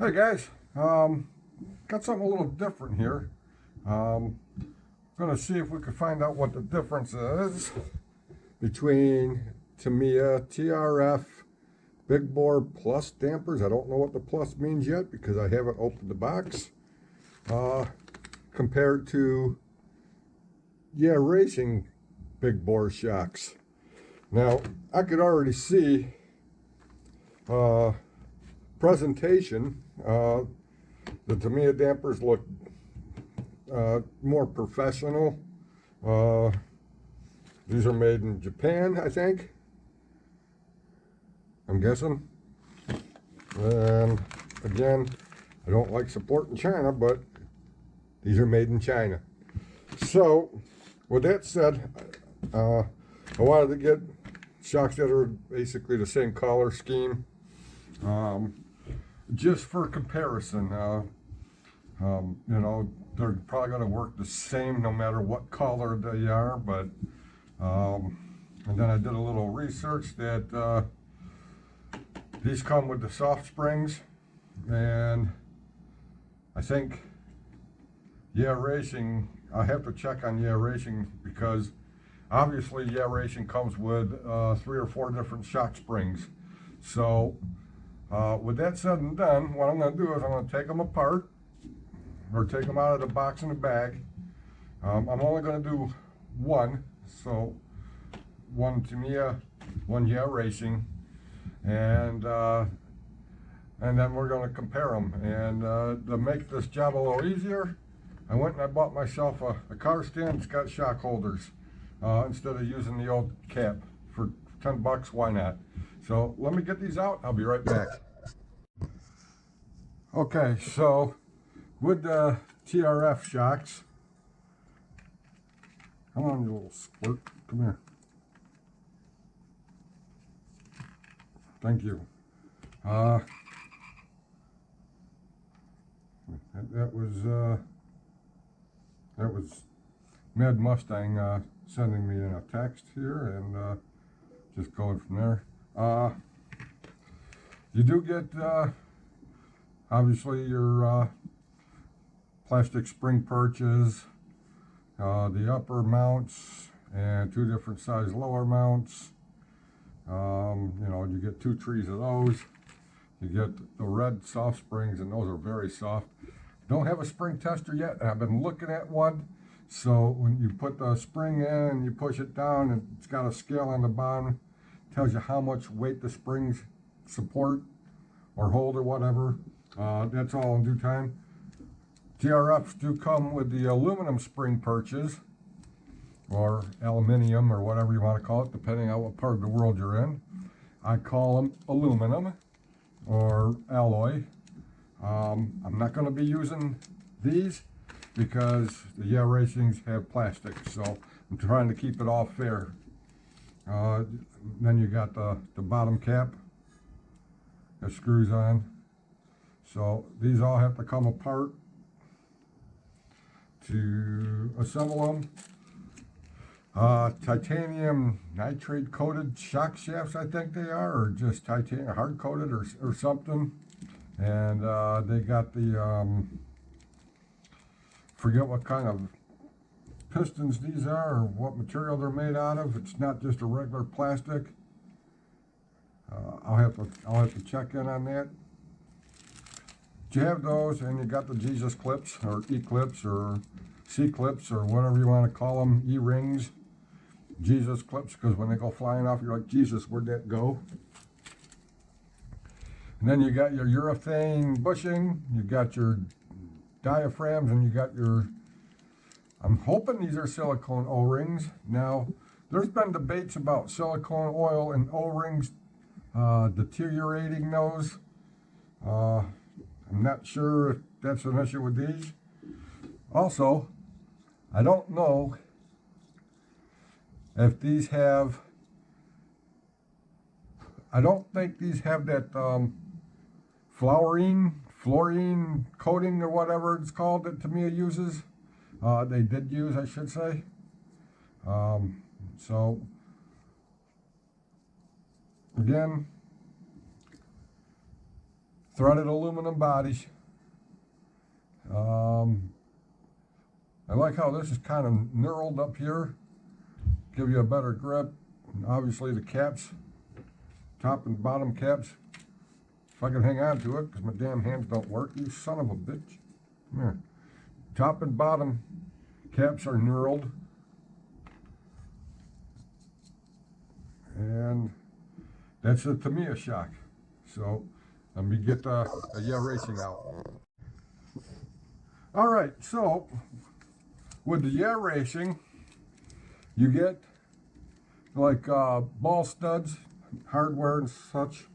Hey guys, got something a little different here. Gonna see if we can find out what the difference is between Tamiya TRF Big Bore Plus dampers. I don't know what the plus means yet because I haven't opened the box. Compared to Racing Big Bore shocks. Now I could already see presentation. The Tamiya dampers look more professional. These are made in Japan, I think. I'm guessing. And again, I don't like supporting China, but these are made in China. So, with that said, I wanted to get shocks that are basically the same color scheme. Just for comparison, you know, they're probably going to work the same no matter what color they are, but and then I did a little research that these come with the soft springs, and I think Racing, I have to check on Racing because obviously Racing comes with 3 or 4 different shock springs. So with that said and done, what I'm going to do is I'm going to take them apart, or take them out of the box in the bag. I'm only going to do one, so one Tamiya, one Racing, and then we're going to compare them. And to make this job a little easier, I went and I bought myself a car stand that's got shock holders instead of using the old cap. For 10 bucks, why not? So let me get these out. I'll be right back. Okay, so with the TRF shocks, come on, you little squirt, come here. Thank you. That was Mad Mustang sending me in a text here, and just going from there. You do get obviously your plastic spring perches, the upper mounts, and 2 different size lower mounts. You know, you get 2 trees of those. You get the red soft springs, and those are very soft. Don't have a spring tester yet, and I've been looking at one. So when you put the spring in and you push it down, and it's got a scale on the bottom, it tells you how much weight the springs support or hold or whatever. That's all in due time. TRFs do come with the aluminum spring perches, or aluminium, or whatever you want to call it, depending on what part of the world you're in. I call them aluminum or alloy. I'm not going to be using these because the Racings have plastic, so I'm trying to keep it all fair. Then you got the bottom cap that screws on. So these all have to come apart to assemble them. Titanium nitrate coated shock shafts, I think they are, or just titanium hard coated or something. And they got the forget what kind of pistons these are or what material they're made out of. It's not just a regular plastic. I'll have to check in on that. You have those, and you got the Jesus clips or E clips or C clips or whatever you want to call them, E rings. Jesus clips, because when they go flying off, you're like, Jesus, where'd that go? And then you got your urethane bushing, you got your diaphragms, and you got your, I'm hoping these are silicone O-rings. Now, there's been debates about silicone oil and O-rings deteriorating those. I'm not sure if that's an issue with these. Also, I don't know if these have, I don't think these have that fluorine coating or whatever it's called that Tamiya uses. They did use, I should say. So, again, threaded aluminum bodies. I like how this is kind of knurled up here, give you a better grip. And obviously the caps, top and bottom caps, if I can hang on to it, because my damn hands don't work, you son of a bitch. Come here. Top and bottom caps are knurled. And that's the Tamiya shock. So let me get the Yeah Racing out. All right, so with the Yeah Racing, you get like ball studs, hardware and such.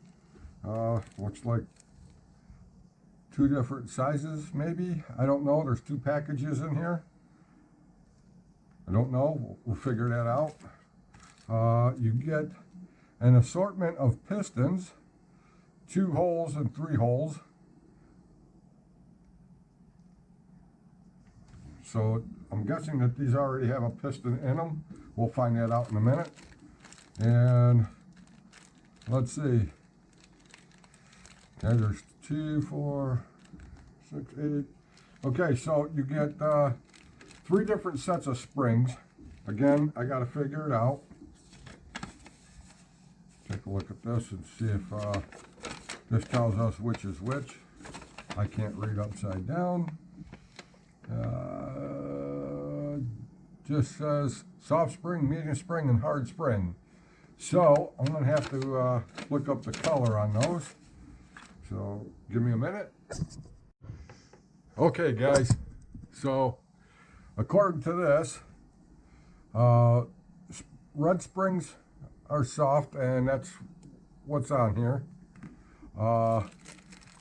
Looks like 2 different sizes, maybe. I don't know. There's 2 packages in here. I don't know. We'll figure that out. You get an assortment of pistons, 2 holes and 3 holes. So I'm guessing that these already have a piston in them. We'll find that out in a minute. And let's see. Okay, there's 2, 4, 6, 8. Okay, so you get 3 different sets of springs. Again, I got to figure it out. Take a look at this and see if this tells us which is which. I can't read upside down. Just says soft spring, medium spring, and hard spring. So I'm going to have to look up the color on those. So give me a minute. Okay, guys. So according to this, red springs are soft, and that's what's on here.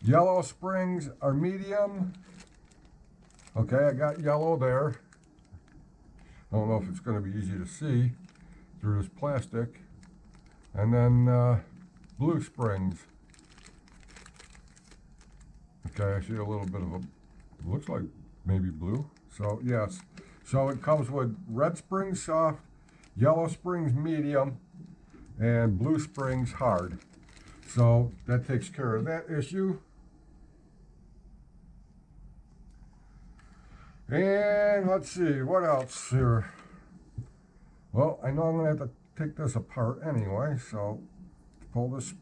Yellow springs are medium. Okay, I got yellow there. I don't know if it's going to be easy to see through this plastic. And then blue springs. Okay, I see a little bit of a, looks like maybe blue. So yes, so it comes with red springs soft, yellow springs medium, and blue springs hard. So that takes care of that issue. And let's see, what else here? Well, I know I'm going to have to take this apart anyway, so pull this,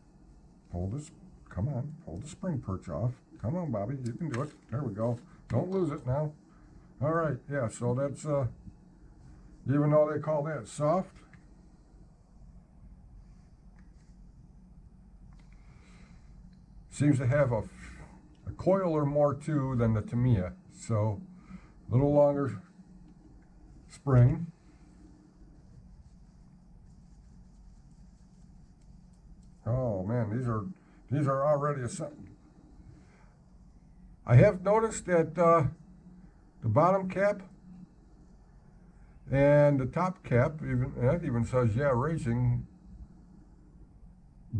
come on, pull the spring perch off. Come on, Bobby, you can do it. There we go. Don't lose it now. All right, yeah, so that's, even though they call that soft, seems to have a coil or more too than the Tamiya. So a little longer spring. Oh man, these are already a something. I have noticed that the bottom cap and the top cap, even says Yeah Racing,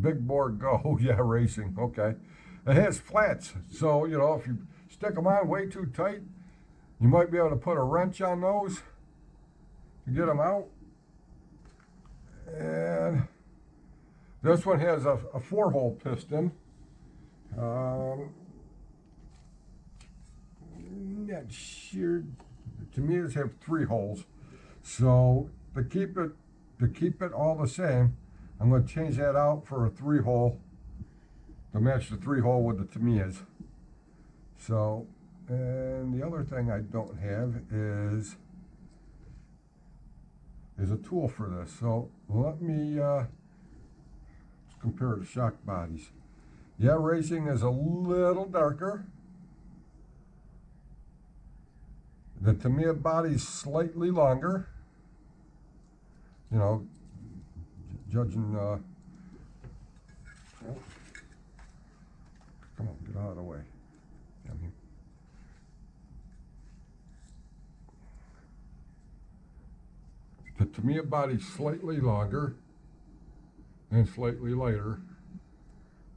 Big Bore Go, Yeah Racing, okay. It has flats, so you know, if you stick them on way too tight, you might be able to put a wrench on those to get them out. And this one has a 4-hole piston. Not sure. The Tamiyas have 3 holes, so to keep it all the same, I'm going to change that out for a 3-hole to match the 3-hole with the Tamiyas. So, and the other thing I don't have is a tool for this. So let me let's compare the shock bodies. Yeah Racing is a little darker. The Tamiya body's slightly longer. You know, judging, come on, get out of the way. The Tamiya body's slightly longer and slightly lighter.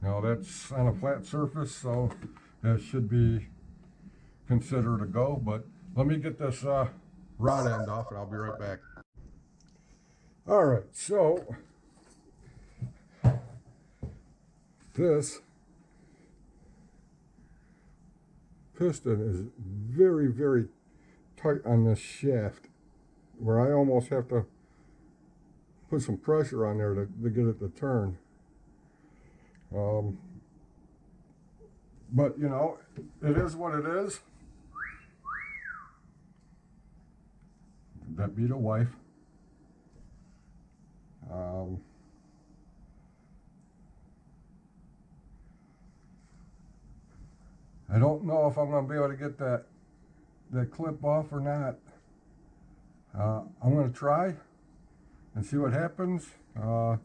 Now that's on a flat surface, so that should be considered a go, but let me get this rod end off and I'll be right back. All right, so piston is very, very tight on this shaft, where I almost have to put some pressure on there to get it to turn. But you know, it is what it is. That be the wife. I don't know if I'm going to be able to get that clip off or not. I'm going to try and see what happens. Your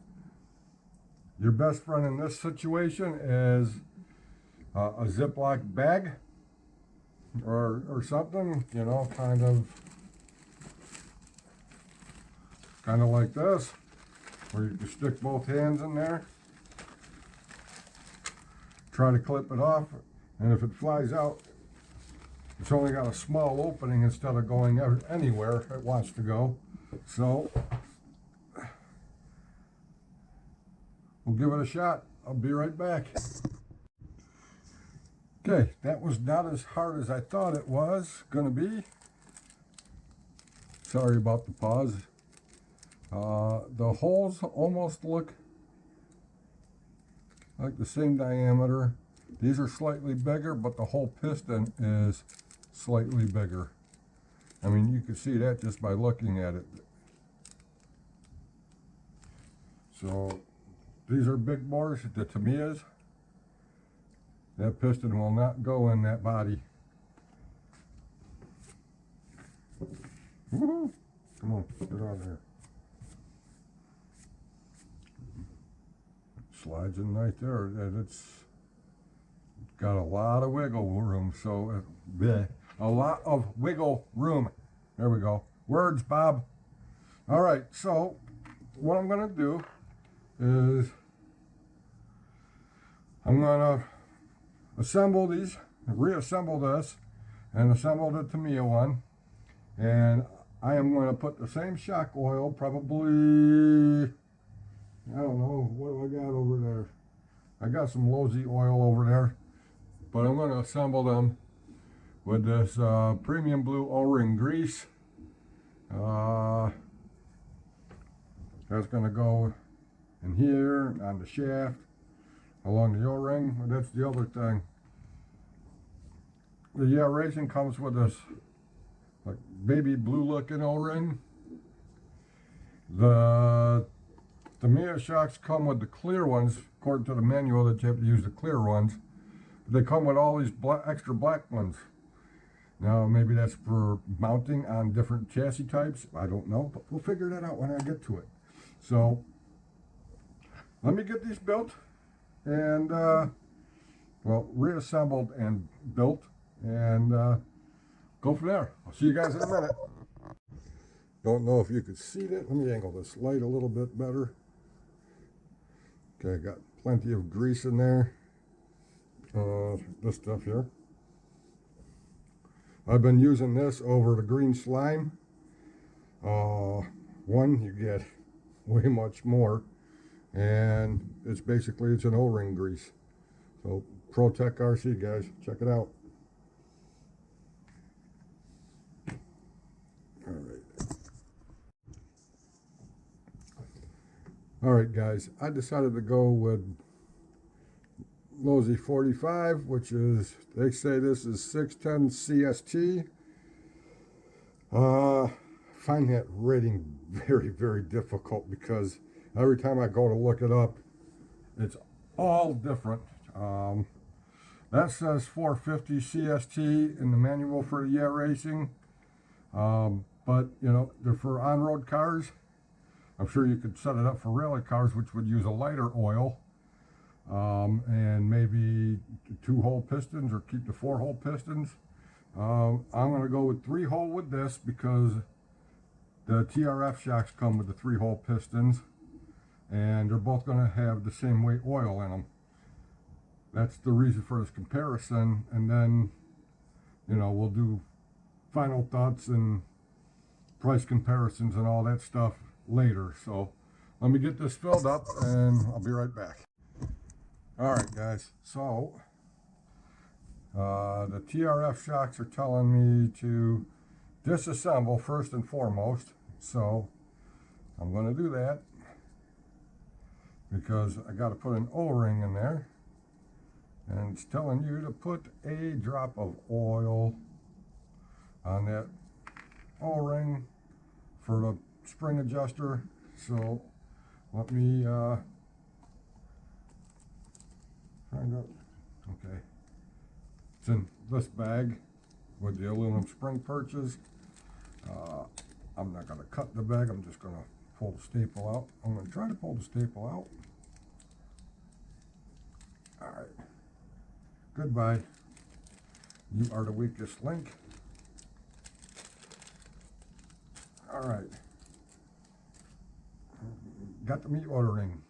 best friend in this situation is a Ziploc bag or something, you know, kind of like this, where you can stick both hands in there, try to clip it off, and if it flies out, it's only got a small opening instead of going anywhere it wants to go. So we'll give it a shot. I'll be right back. Okay, that was not as hard as I thought it was gonna be. Sorry about the pause. The holes almost look like the same diameter. These are slightly bigger, but the whole piston is slightly bigger. I mean, you can see that just by looking at it. So these are big bores, the Tamiyas. That piston will not go in that body. Woohoo! Come on, get on there. Slides in right there, and it's got a lot of wiggle room, so a lot of wiggle room. There we go. Words, Bob. All right, so what I'm going to do is I'm going to assemble these, reassemble this, and assemble the Tamiya one. And I am going to put the same shock oil, probably, I don't know, what do I got over there? I got some Lozi oil over there, but I'm going to assemble them with this premium blue O-ring grease. That's going to go in here on the shaft along the O-ring. That's the other thing. The aeration comes with this like baby blue looking O-ring. The Tamiya shocks come with the clear ones, according to the manual, that you have to use the clear ones. But they come with all these extra black ones. Now maybe that's for mounting on different chassis types. I don't know, but we'll figure that out when I get to it. So let me get these built and well, reassembled and built, and go from there. I'll see you guys in a minute. Don't know if you could see that. Let me angle this light a little bit better. Okay, got plenty of grease in there. This stuff here. I've been using this over the green slime. One, you get way much more, and it's an O-ring grease. So ProTech RC, guys, check it out. All right, guys, I decided to go with Lozi 45, which is, they say this is 610 CST. Find that rating very, very difficult because every time I go to look it up, it's all different. That says 450 CST in the manual for the racing, but you know, they're for on-road cars. I'm sure you could set it up for rally cars, which would use a lighter oil, and maybe 2-hole pistons, or keep the 4-hole pistons. I'm going to go with 3-hole with this because the TRF shocks come with the 3-hole pistons, and they're both going to have the same weight oil in them. That's the reason for this comparison, and then, you know, we'll do final thoughts and price comparisons and all that stuff later. So let me get this filled up and I'll be right back. All right, guys, so The TRF shocks are telling me to disassemble first and foremost, so I'm going to do that because I got to put an O-ring in there, and it's telling you to put a drop of oil on that O-ring for the spring adjuster. So let me find out. Okay, it's in this bag with the aluminum spring perches. I'm not going to cut the bag, I'm just going to pull the staple out. I'm going to try to pull the staple out. Alright, goodbye. You are the weakest link. Alright, got the meat ordering.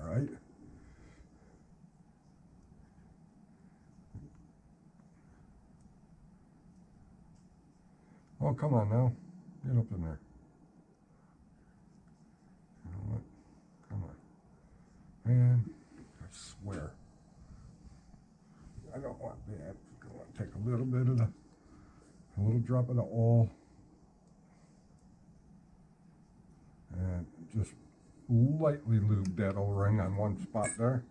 Alright. Oh, come on now. Get up in there. You know what? Come on. Man, I swear. I don't want that. I want to take a little bit of a little drop of the oil. And just lightly lube that O-ring on one spot there.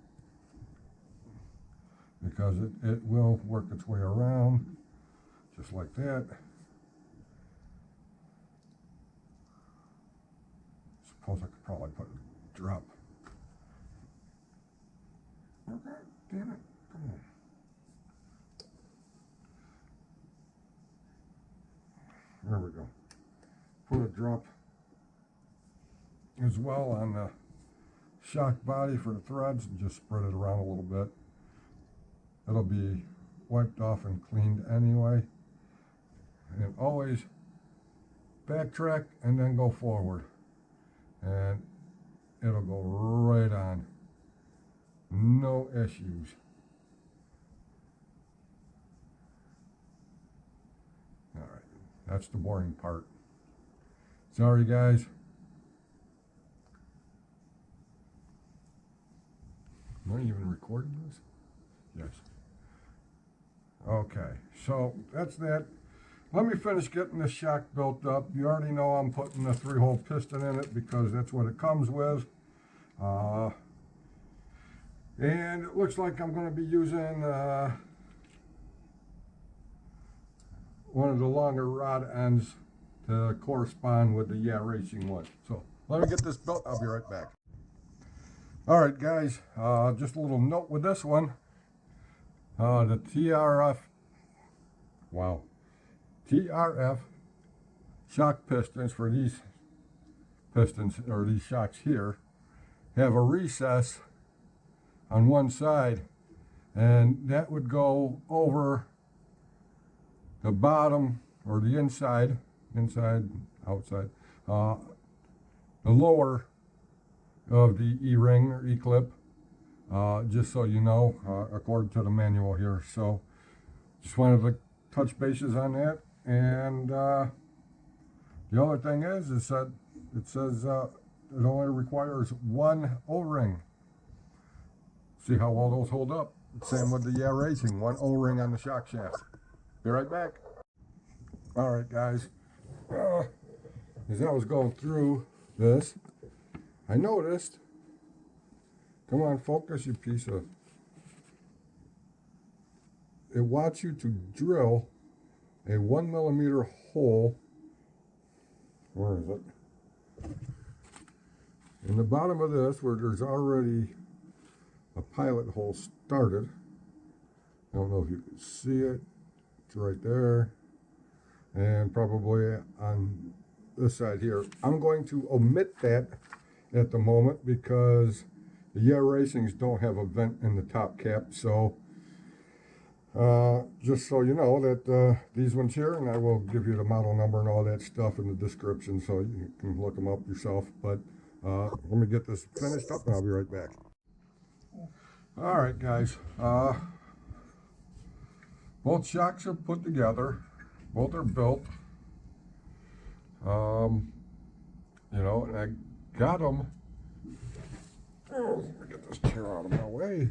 Because it will work its way around. Just like that. Suppose I could probably put a drop. Okay, damn it, come on. There we go. Put a drop as well on the shock body for the threads and just spread it around a little bit. It'll be wiped off and cleaned anyway. And always backtrack and then go forward. And it'll go right on. No issues. All right, that's the boring part. Sorry, guys. Am I even recording this? Yes. Okay, so that's that. Let me finish getting this shock built up. You already know I'm putting a 3-hole piston in it because that's what it comes with. And it looks like I'm going to be using one of the longer rod ends to correspond with the Yeah Racing one. So let me get this built. I'll be right back. Alright guys, just a little note with this one. The TRF, wow. TRF shock pistons for these pistons, or these shocks here, have a recess on one side, and that would go over the bottom, or the inside, outside, the lower of the E-ring or E-clip, just so you know, according to the manual here. So just wanted to touch bases on that. And the other thing is that it says it only requires one O-ring. See how well those hold up. Same with the Yeah Racing, one O-ring on the shock shaft. Be right back. All right, guys. As I was going through this, I noticed. Come on, focus, you piece of. It wants you to drill a 1mm hole. Where is it? In the bottom of this, where there's already a pilot hole started. I don't know if you can see it. It's right there. And probably on this side here. I'm going to omit that at the moment because the Yeah Racings don't have a vent in the top cap. So just so you know that these ones here, and I will give you the model number and all that stuff in the description so you can look them up yourself. But let me get this finished up and I'll be right back. All right, guys. Both shocks are put together. Both are built. You know, and I got them. Oh, let me get this chair out of my way.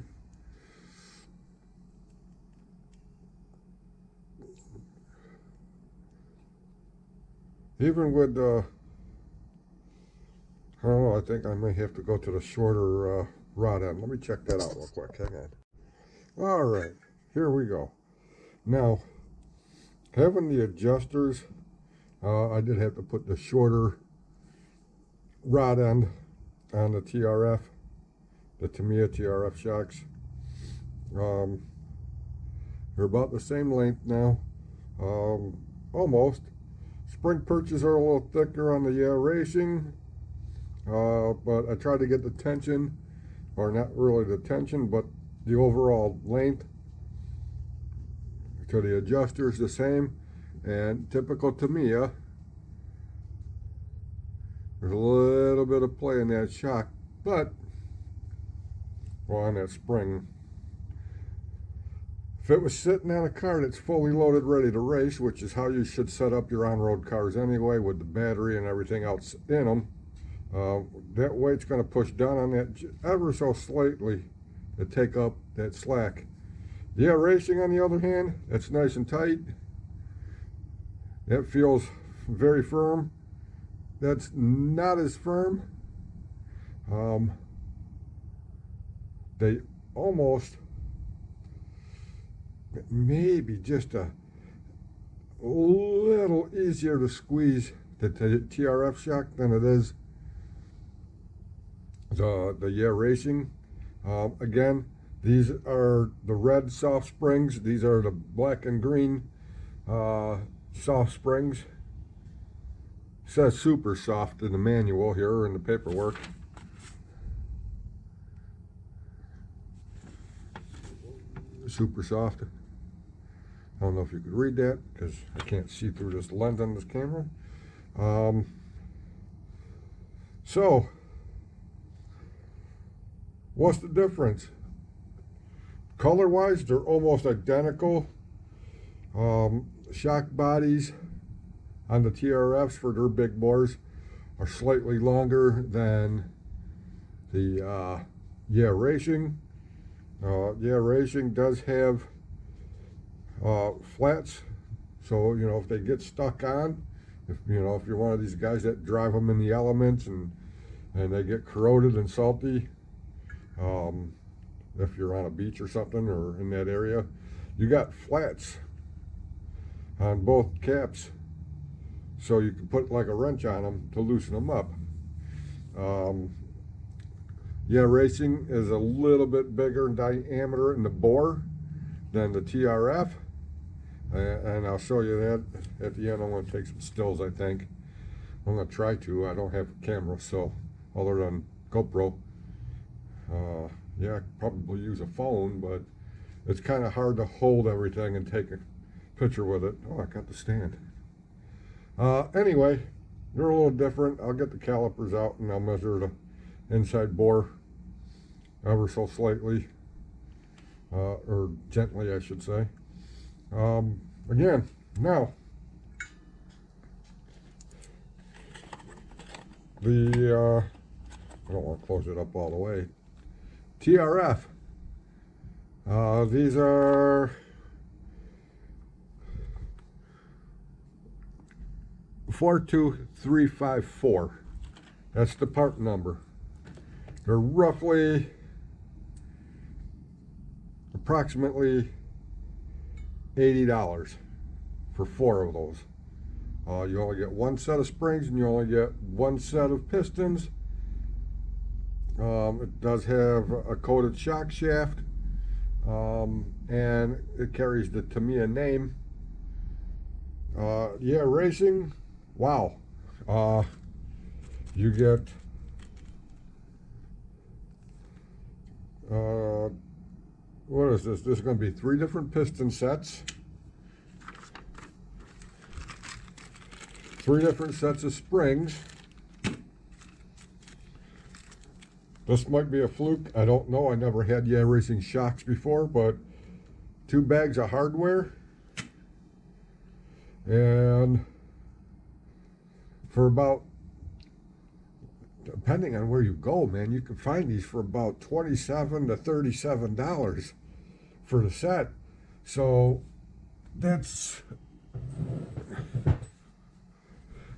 Even with I don't know, I think I may have to go to the shorter rod end. Let me check that out real quick. Hang on. All right, here we go. Now, having the adjusters, I did have to put the shorter rod end on the TRF, the Tamiya TRF shocks. They're about the same length now, almost. Spring perches are a little thicker on the racing, but I tried to get the tension, or not really the tension, but the overall length to the adjusters the same. And typical Tamiya, there's a little bit of play in that shock, but, well, on that spring. If it was sitting on a car that's fully loaded, ready to race, which is how you should set up your on-road cars anyway, with the battery and everything else in them, that weight's going to push down on that ever so slightly to take up that slack. The racing, on the other hand, that's nice and tight. That feels very firm. That's not as firm. They almost, maybe just a little easier to squeeze the TRF shock than it is the racing. Again, these are the red soft springs. These are the black and green soft springs. It says super soft in the manual here in the paperwork. Super soft. I don't know if you could read that because I can't see through this lens on this camera. So, what's the difference? Color-wise, they're almost identical. Shock bodies on the TRFs for their big bores are slightly longer than the racing. Racing does have flats, so you know if they get stuck on, if you're one of these guys that drive them in the elements and they get corroded and salty, if you're on a beach or something or in that area, you got flats on both caps, so you can put like a wrench on them to loosen them up. Racing is a little bit bigger in diameter in the bore than the TRF, and I'll show you that at the end. I'm going to take some stills. I think I'm going to try to. I don't have a camera, so other than GoPro, I could probably use a phone, but it's kind of hard to hold everything and take a picture with it. Oh, I got the stand. Anyway, they're a little different. I'll get the calipers out and I'll measure the inside bore ever so slightly, or gently, I should say. Again, now, I don't want to close it up all the way. TRF. These are 42354. That's the part number. They're roughly approximately $80 for 4 of those. You only get one set of springs and you only get one set of pistons. It does have a coated shock shaft, and it carries the Tamiya name. Racing, wow. You get what is this? This is going to be 3 different piston sets, 3 different sets of springs. This might be a fluke. I don't know. I never had racing shocks before, but 2 bags of hardware. And for about depending on where you go, man, you can find these for about $27 to $37 for the set. So that's,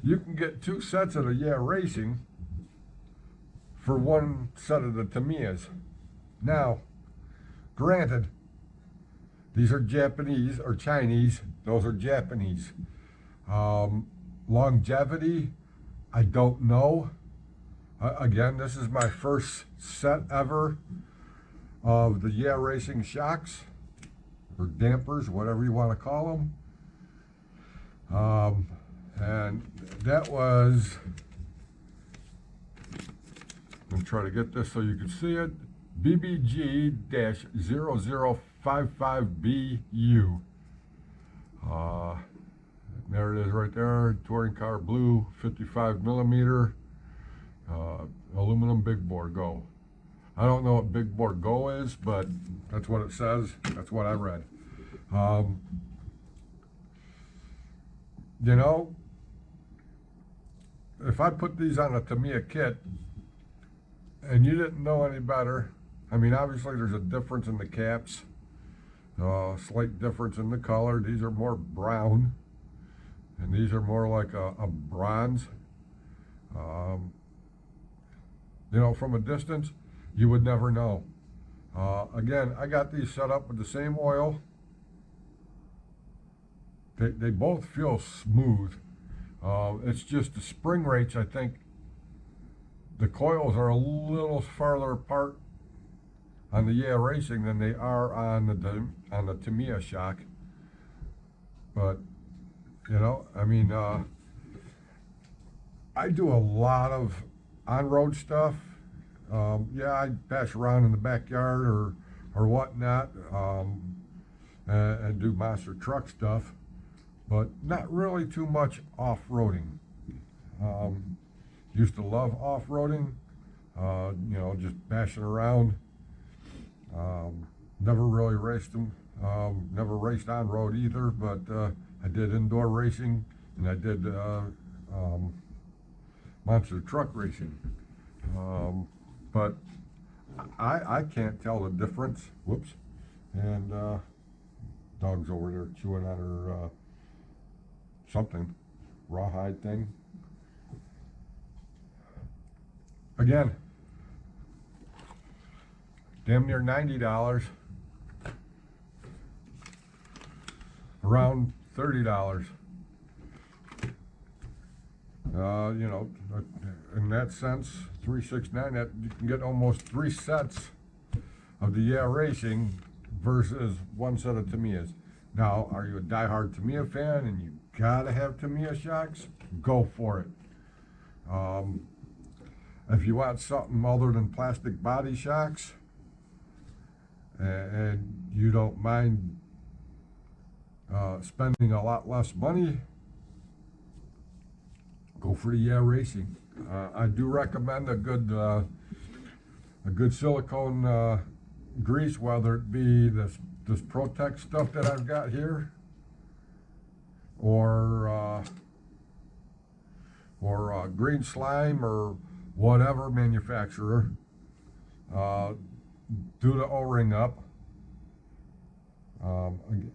you can get 2 sets of the Yeah Racing for 1 set of the Tamiyas. Now, granted, these are Japanese or Chinese, those are Japanese. Longevity, I don't know. Again, this is my first set ever of the Yeah Racing shocks, or dampers, whatever you want to call them. And that was, I'm going to try to get this so you can see it, BBG-0055BU. There it is right there, touring car blue, 55 millimeter, aluminum Big Bore Go. I don't know what Big Bore Go is, but that's what it says. That's what I read. You know, if I put these on a Tamiya kit and you didn't know any better, I mean, obviously there's a difference in the caps, slight difference in the color. These are more brown, and these are more like a bronze. You know, from a distance, you would never know. Again, I got these set up with the same oil. They both feel smooth. It's just the spring rates, I think the coils are a little farther apart on the Yeah Racing than they are on the Tamiya shock. But, you know, I mean, I do a lot of on-road stuff. Yeah, I bash around in the backyard or whatnot, and do monster truck stuff, but not really too much off-roading. Used to love off-roading, you know, just bashing around. Never really raced them. Never raced on-road either, but I did indoor racing, and I did monster truck racing. But I can't tell the difference. Whoops. And dog's over there chewing on her something, rawhide thing. Again, damn near $90, around $30. You know, in that sense, 369, that you can get almost 3 sets of the Yeah Racing versus 1 set of Tamiyas. Now, are you a diehard Tamiya fan and you gotta have Tamiya shocks? Go for it. If you want something other than plastic body shocks, and you don't mind spending a lot less money, go for the Yeah Racing. I do recommend a good silicone grease, whether it be this Protect stuff that I've got here, or green slime, or whatever manufacturer. Do the O-ring up.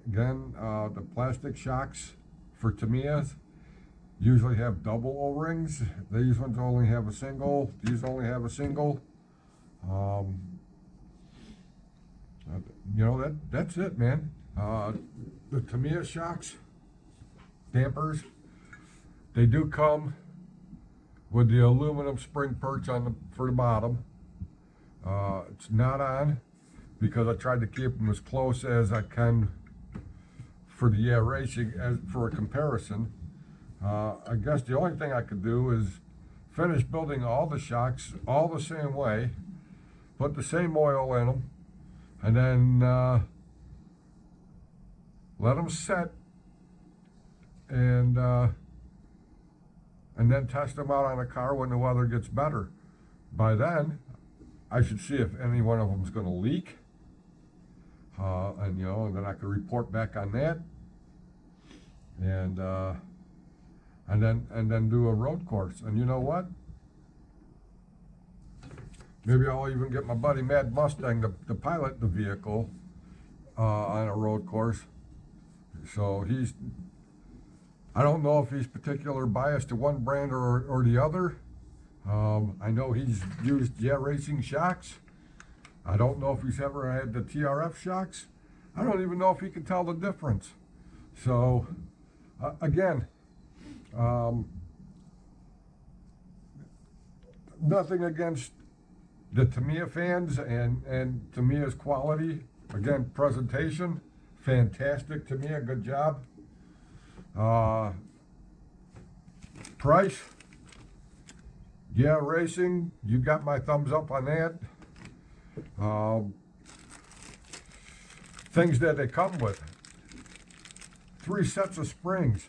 Again, the plastic shocks for Tamiyas usually have double O-rings. These ones only have a single. These only have a single. You know, that's it, man. The Tamiya shocks, dampers, they do come with the aluminum spring perch for the bottom. It's not on because I tried to keep them as close as I can for the Yeah Racing as for a comparison. I guess the only thing I could do is finish building all the shocks all the same way, put the same oil in them, and then let them set, and then test them out on a car when the weather gets better. By then, I should see if any one of them is going to leak, and you know, and then I could report back on that, and then do a road course. And you know what? Maybe I'll even get my buddy Mad Mustang to pilot the vehicle on a road course. So I don't know if he's particular biased to one brand or the other. I know he's used Racing shocks. I don't know if he's ever had the TRF shocks. I don't even know if he can tell the difference. So, again, nothing against the Tamiya fans and Tamiya's quality. Again, presentation, fantastic Tamiya, good job. Price, Racing, you got my thumbs up on that. Things that they come with: 3 sets of springs,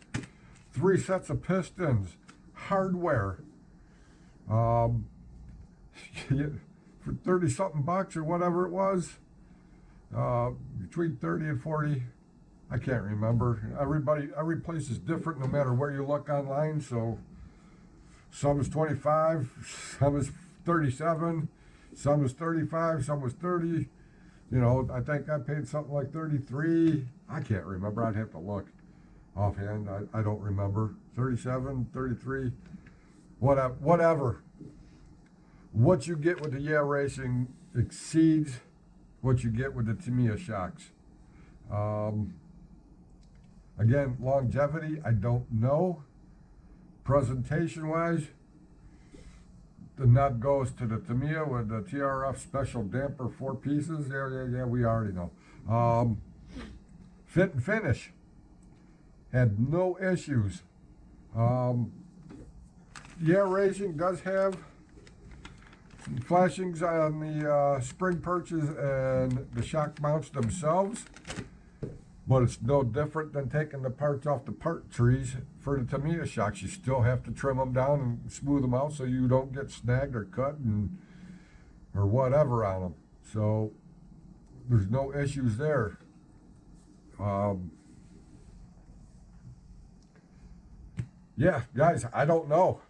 3 sets of pistons, hardware. For 30 something bucks or whatever it was, between 30 and 40, I can't remember. Every place is different no matter where you look online. So some is 25, some is 37, some is 35, some was 30. You know, I think I paid something like 33. I can't remember. I'd have to look offhand. I don't remember. 37, 33, whatever. What you get with the Racing exceeds what you get with the Tamiya shocks. Again, longevity, I don't know. Presentation-wise, the nut goes to the Tamiya with the TRF special damper 4 pieces. Yeah, we already know. Fit and finish, had no issues. Racing does have flashings on the spring perches and the shock mounts themselves, but it's no different than taking the parts off the part trees for the Tamiya shocks. You still have to trim them down and smooth them out so you don't get snagged or cut or whatever on them. So there's no issues there. Yeah, guys, I don't know.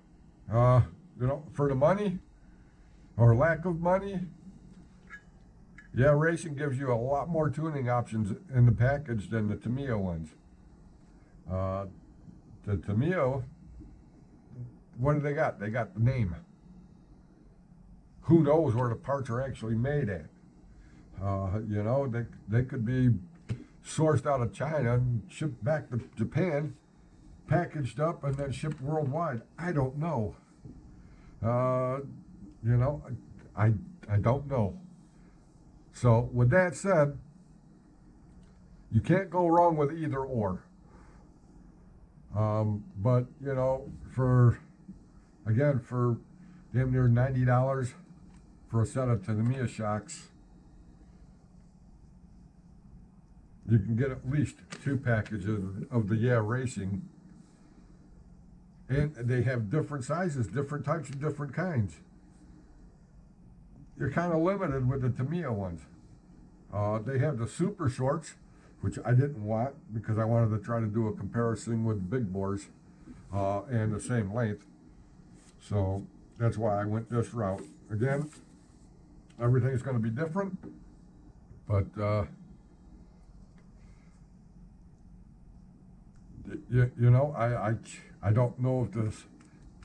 You know, for the money or lack of money, Racing gives you a lot more tuning options in the package than the Tamiya ones. The Tamiya, what do they got? They got the name. Who knows where the parts are actually made at? You know, they could be sourced out of China and shipped back to Japan, packaged up, and then shipped worldwide. I don't know. You know, I don't know. So with that said, you can't go wrong with either or. But you know, for damn near $90 for a set of Tamiya shocks, you can get at least 2 packages of the Racing. And they have different sizes, different types, and different kinds. You're kind of limited with the Tamiya ones. They have the super shorts, which I didn't want because I wanted to try to do a comparison with big bores and the same length. So that's why I went this route. Again, everything's going to be different, but you know, I don't know if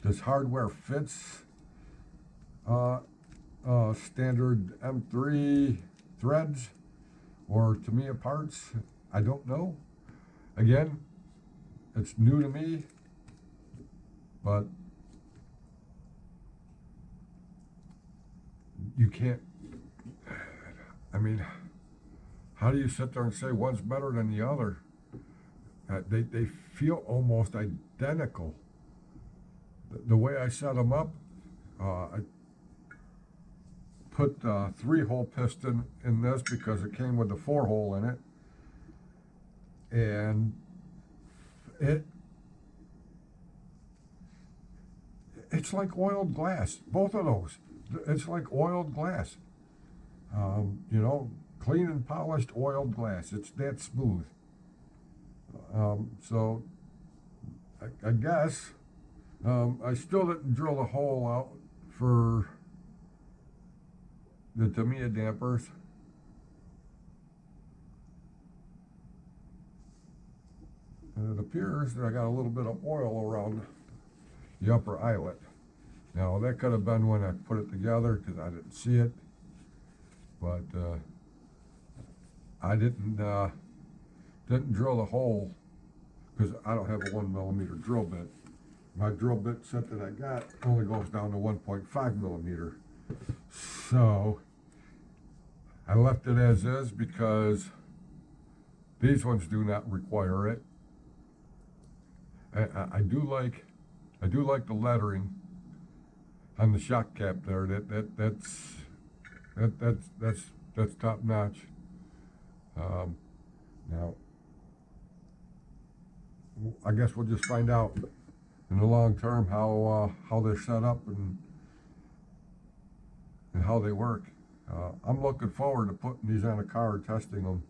this hardware fits standard M3 threads or Tamiya parts. I don't know. Again, it's new to me, but you can't, I mean, how do you sit there and say one's better than the other? They feel almost identical. The way I set them up, I put a 3-hole piston in this because it came with a 4-hole in it, and it's like oiled glass. Both of those, it's like oiled glass. You know, clean and polished oiled glass. It's that smooth. So I guess I still didn't drill a hole out for the Tamiya dampers. And it appears that I got a little bit of oil around the upper eyelet. Now that could have been when I put it together because I didn't see it, but I didn't drill the hole because I don't have a 1mm drill bit. My drill bit set that I got only goes down to 1.5mm. So I left it as is because these ones do not require it. I do like the lettering on the shock cap there. That's top notch. Now, I guess we'll just find out in the long term how they're set up and how they work. I'm looking forward to putting these on a car and testing them.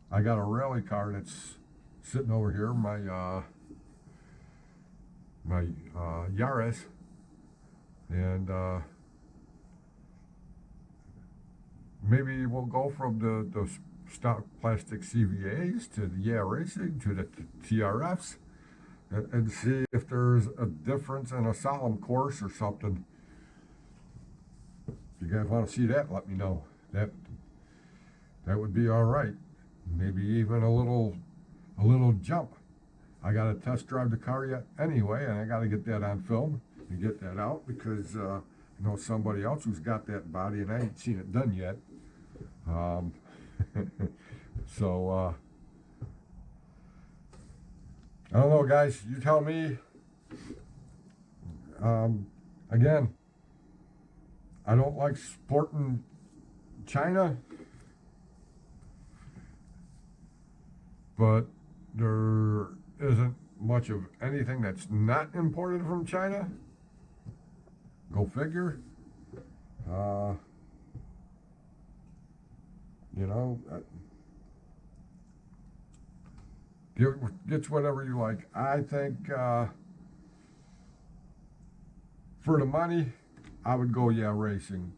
I got a rally car that's sitting over here, my Yaris, and maybe we'll go from the stock plastic CVAs to the racing to the TRFs and see if there's a difference in a solemn course or something. If you guys want to see that, let me know. That would be all right. Maybe even a little jump. I got to test drive the car yet anyway, and I got to get that on film and get that out because I know somebody else who's got that body and I ain't seen it done yet. So I don't know, guys. You tell me. Again, I don't like sporting China, but there isn't much of anything that's not imported from China. Go figure. You know, get whatever you like. I think for the money, I would go racing.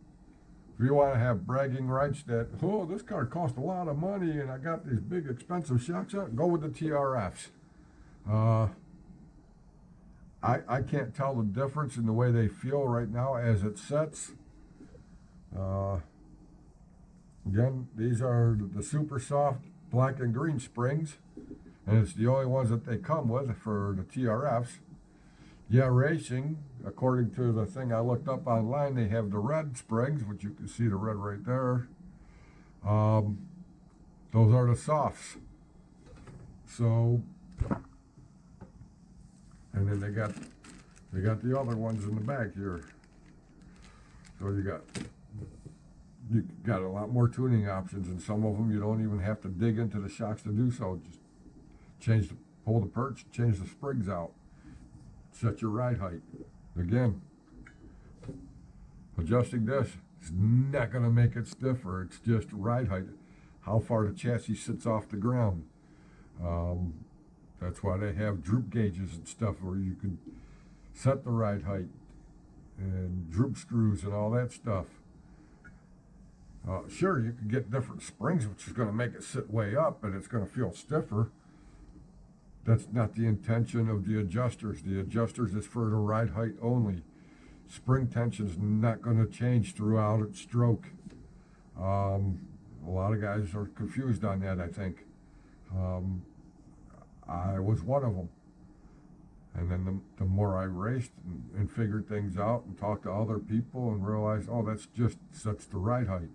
If you want to have bragging rights that, oh, this car cost a lot of money and I got these big expensive shocks on, go with the TRFs. I can't tell the difference in the way they feel right now as it sets. Again, these are the super soft black and green springs, and it's the only ones that they come with for the TRFs. Racing, according to the thing I looked up online, they have the red springs, which you can see the red right there. Those are the softs. So, and then they got the other ones in the back here. So you got a lot more tuning options, and some of them you don't even have to dig into the shocks to do so. Just pull the perch, change the springs out, set your ride height. Again, adjusting this is not going to make it stiffer. It's just ride height, how far the chassis sits off the ground. That's why they have droop gauges and stuff where you can set the ride height and droop screws and all that stuff. Sure, you can get different springs, which is going to make it sit way up, and it's going to feel stiffer. That's not the intention of the adjusters. The adjusters is for the ride height only. Spring tension is not going to change throughout its stroke. A lot of guys are confused on that, I think. I was one of them. And then the more I raced and figured things out and talked to other people and realized, oh, that's the ride height.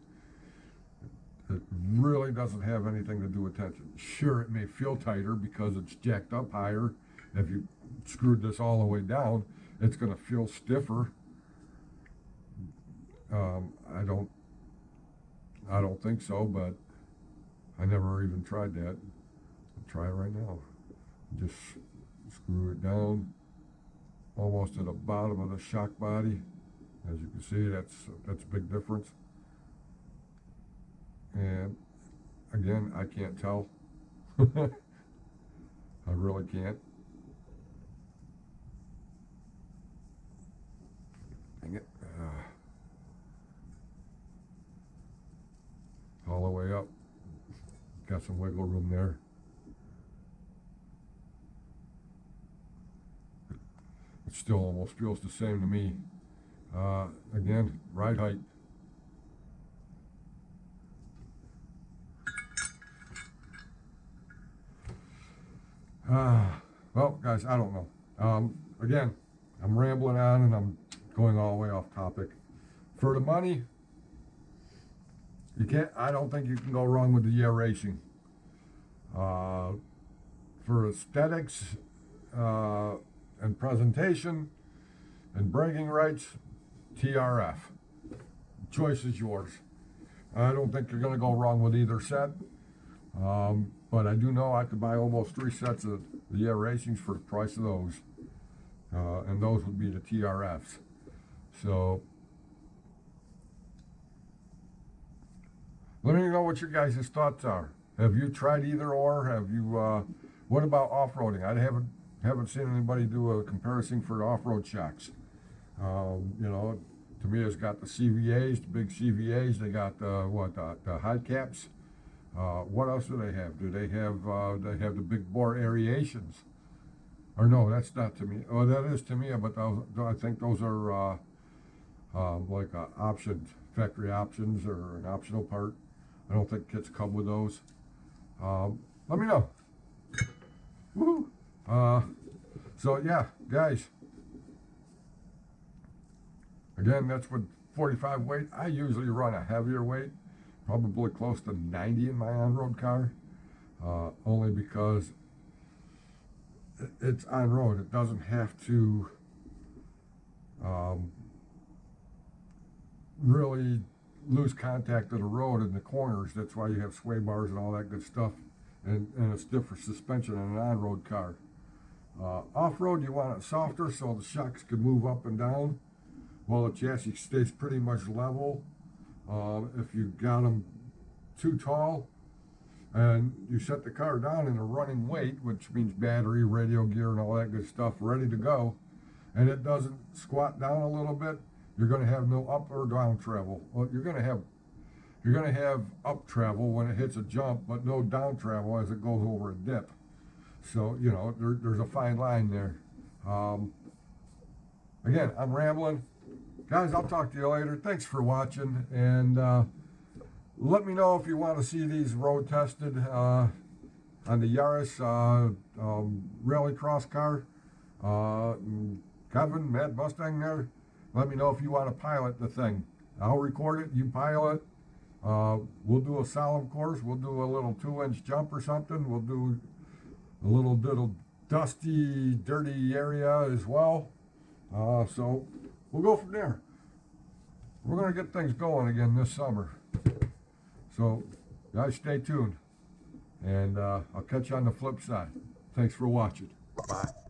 It really doesn't have anything to do with tension. Sure, it may feel tighter because it's jacked up higher. If you screwed this all the way down, it's going to feel stiffer. I don't think so, but I never even tried that. I'll try it right now. Just screw it down almost to the bottom of the shock body. As you can see, that's a big difference. And again, I can't tell. I really can't. Dang it. got some wiggle room there. It still almost feels the same to me. Again, ride height. Well, guys, I don't know. Again, I'm rambling on and I'm going all the way off topic. For the money, I don't think you can go wrong with the racing. For aesthetics and presentation and bragging rights, TRF. Choice is yours. I don't think you're going to go wrong with either set. But I do know I could buy almost 3 sets of the racings for the price of those. And those would be the TRFs. So, let me know what your guys' thoughts are. Have you tried either or? Have you, what about off-roading? I haven't seen anybody do a comparison for the off-road shocks. You know, Tamiya's got the CVAs, the big CVAs. They got the high caps. What else do they have? Do they have the big bore aerations? Or no, that's not Tamiya. Oh, that is Tamiya, but I think those are like options, factory options, or an optional part. I don't think kits come with those. Let me know. Woohoo! So yeah, guys. Again, that's with 45 weight. I usually run a heavier weight, probably close to 90 in my on-road car, only because it's on-road. It doesn't have to really lose contact of the road in the corners. That's why you have sway bars and all that good stuff, and it's different suspension in an on-road car. Off-road, you want it softer so the shocks can move up and down while the chassis stays pretty much level. If you got them too tall and you set the car down in a running weight, which means battery, radio gear, and all that good stuff ready to go, and it doesn't squat down a little bit, you're going to have no up or down travel. Well, you're going to have up travel when it hits a jump, but no down travel as it goes over a dip. So, you know, there's a fine line there. Again, I'm rambling. Guys, I'll talk to you later. Thanks for watching, and let me know if you want to see these road tested on the Yaris rallycross car. Kevin, Mad Mustang there, let me know if you want to pilot the thing. I'll record it, you pilot. We'll do a solemn course. We'll do a little 2-inch jump or something. We'll do a little dusty, dirty area as well. So we'll go from there. We're going to get things going again this summer. So, guys, stay tuned. And I'll catch you on the flip side. Thanks for watching. Bye.